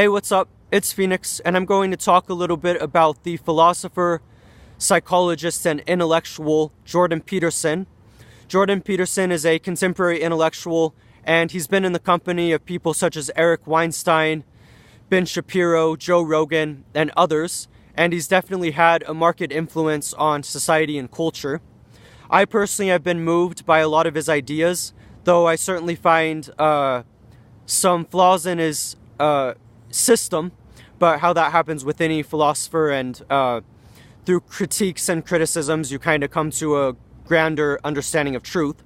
Hey, what's up? It's Phoenix, and I'm going to talk a little bit about the philosopher, psychologist, and intellectual Jordan Peterson. Jordan Peterson is a contemporary intellectual, and he's been in the company of people such as Eric Weinstein, Ben Shapiro, Joe Rogan, and others, and he's definitely had a marked influence on society and culture. I personally have been moved by a lot of his ideas, though I certainly find some flaws in his system, but how that happens with any philosopher, and through critiques and criticisms you kind of come to a grander understanding of truth.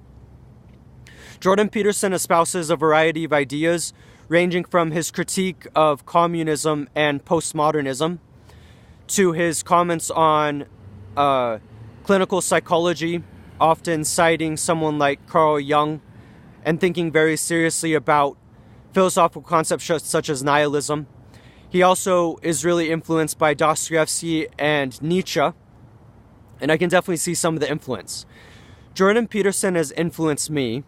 Jordan Peterson espouses a variety of ideas ranging from his critique of communism and postmodernism to his comments on clinical psychology, often citing someone like Carl Jung and thinking very seriously about philosophical concepts such as nihilism. He also is really influenced by Dostoevsky and Nietzsche, and I can definitely see some of the influence. Jordan Peterson has influenced me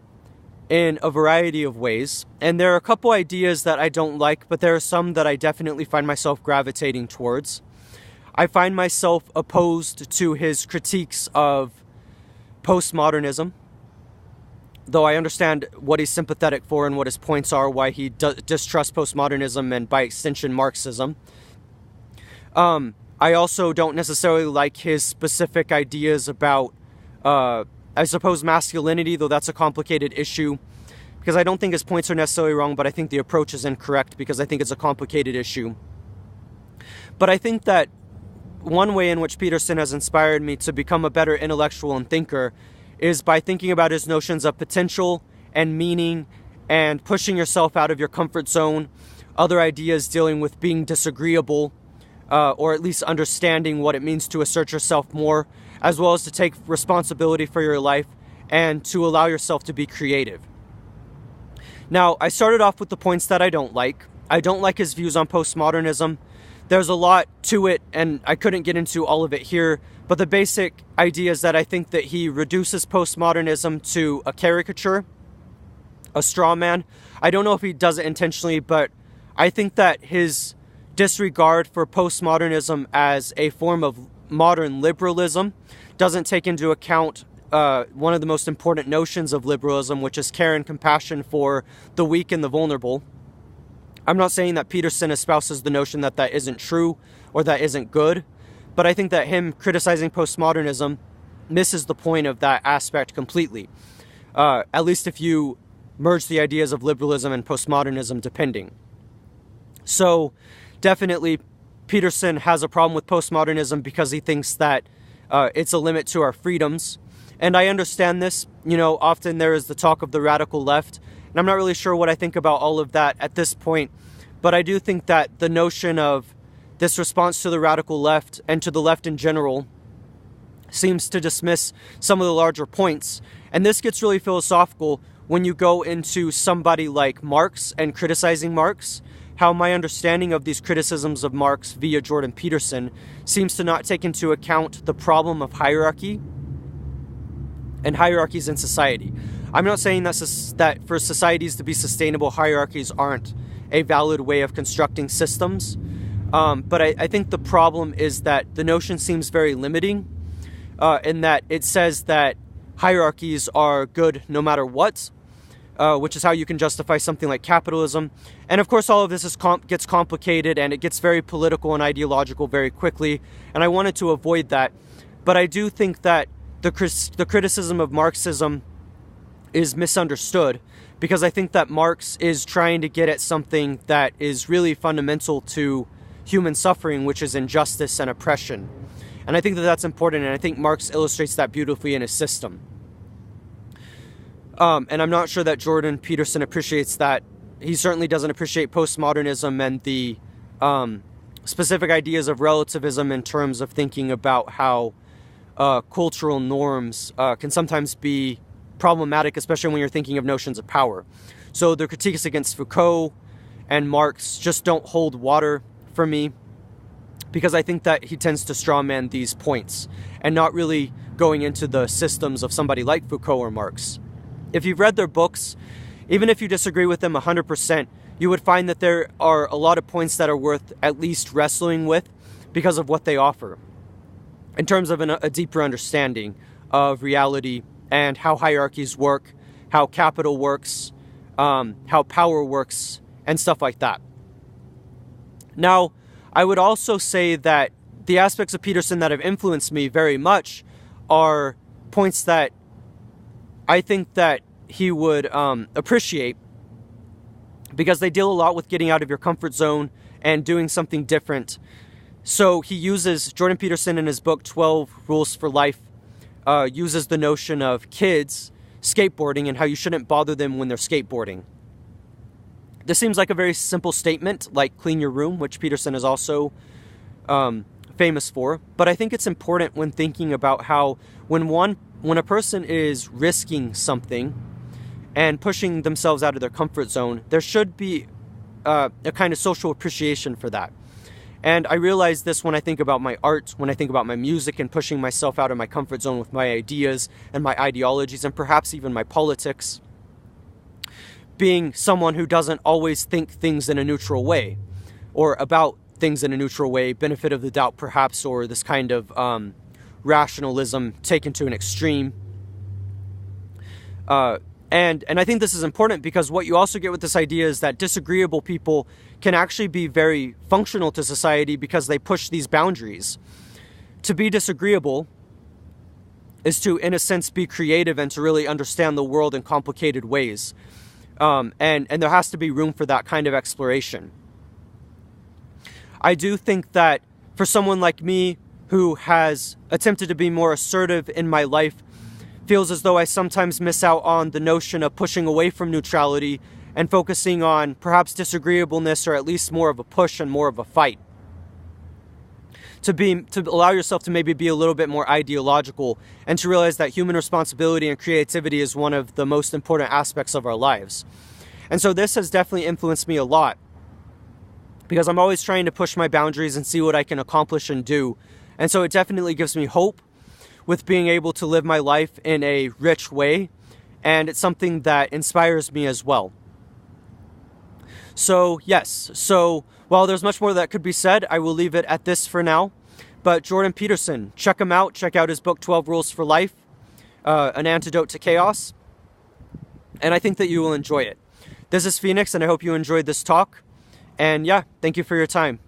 in a variety of ways, and there are a couple ideas that I don't like, but there are some that I definitely find myself gravitating towards. I find myself opposed to his critiques of postmodernism, though I understand what he's sympathetic for and what his points are, why he distrusts postmodernism and, by extension, Marxism. I also don't necessarily like his specific ideas about, I suppose, masculinity, though that's a complicated issue, because I don't think his points are necessarily wrong, but I think the approach is incorrect because I think it's a complicated issue. But I think that one way in which Peterson has inspired me to become a better intellectual and thinker is by thinking about his notions of potential and meaning and pushing yourself out of your comfort zone, other ideas dealing with being disagreeable, or at least understanding what it means to assert yourself more, as well as to take responsibility for your life and to allow yourself to be creative. Now, I started off with the points that I don't like. I don't like his views on postmodernism. There's a lot to it, and I couldn't get into all of it here, but the basic idea is that I think that he reduces postmodernism to a caricature, a straw man. I don't know if he does it intentionally, but I think that his disregard for postmodernism as a form of modern liberalism doesn't take into account one of the most important notions of liberalism, which is care and compassion for the weak and the vulnerable. I'm not saying that Peterson espouses the notion that that isn't true or that isn't good, but I think that him criticizing postmodernism misses the point of that aspect completely, at least if you merge the ideas of liberalism and postmodernism depending. So definitely Peterson has a problem with postmodernism because he thinks that it's a limit to our freedoms. And I understand this. Often there is the talk of the radical left, and I'm not really sure what I think about all of that at this point, but I do think that the notion of this response to the radical left and to the left in general seems to dismiss some of the larger points. And this gets really philosophical when you go into somebody like Marx and criticizing Marx, how my understanding of these criticisms of Marx via Jordan Peterson seems to not take into account the problem of hierarchy and hierarchies in society. I'm not saying that for societies to be sustainable, hierarchies aren't a valid way of constructing systems. But I think the problem is that the notion seems very limiting in that it says that hierarchies are good no matter what, which is how you can justify something like capitalism. And of course, all of this gets complicated and it gets very political and ideological very quickly. And I wanted to avoid that. But I do think that the criticism of Marxism is misunderstood, because I think that Marx is trying to get at something that is really fundamental to human suffering, which is injustice and oppression. And I think that that's important, and I think Marx illustrates that beautifully in his system. And I'm not sure that Jordan Peterson appreciates that. He certainly doesn't appreciate postmodernism and the specific ideas of relativism in terms of thinking about how cultural norms can sometimes be problematic, especially when you're thinking of notions of power. So the critiques against Foucault and Marx just don't hold water for me, because I think that he tends to strawman these points and not really going into the systems of somebody like Foucault or Marx. If you've read their books, even if you disagree with them 100%, you would find that there are a lot of points that are worth at least wrestling with because of what they offer in terms of a deeper understanding of reality and how hierarchies work, how capital works, how power works, and stuff like that. Now, I would also say that the aspects of Peterson that have influenced me very much are points that I think that he would appreciate, because they deal a lot with getting out of your comfort zone and doing something different. So he uses, Jordan Peterson in his book 12 Rules for Life, uses the notion of kids skateboarding and how you shouldn't bother them when they're skateboarding. This seems like a very simple statement, like clean your room, which Peterson is also famous for. But I think it's important when thinking about how when a person is risking something and pushing themselves out of their comfort zone, there should be a kind of social appreciation for that. And I realize this when I think about my art, when I think about my music and pushing myself out of my comfort zone with my ideas and my ideologies and perhaps even my politics. Being someone who doesn't always think things in a neutral way, or about things in a neutral way, benefit of the doubt perhaps, or this kind of rationalism taken to an extreme. And I think this is important because what you also get with this idea is that disagreeable people can actually be very functional to society because they push these boundaries. To be disagreeable is to, in a sense, be creative and to really understand the world in complicated ways. And there has to be room for that kind of exploration. I do think that for someone like me who has attempted to be more assertive in my life, feels as though I sometimes miss out on the notion of pushing away from neutrality and focusing on perhaps disagreeableness, or at least more of a push and more of a fight. To allow yourself to maybe be a little bit more ideological and to realize that human responsibility and creativity is one of the most important aspects of our lives. And so this has definitely influenced me a lot because I'm always trying to push my boundaries and see what I can accomplish and do. And so it definitely gives me hope with being able to live my life in a rich way, and it's something that inspires me as well. So yes, while there's much more that could be said, I will leave it at this for now. But Jordan Peterson, check him out. Check out his book 12 Rules for Life, An Antidote to Chaos. And I think that you will enjoy it. This is Phoenix, and I hope you enjoyed this talk. And yeah, thank you for your time.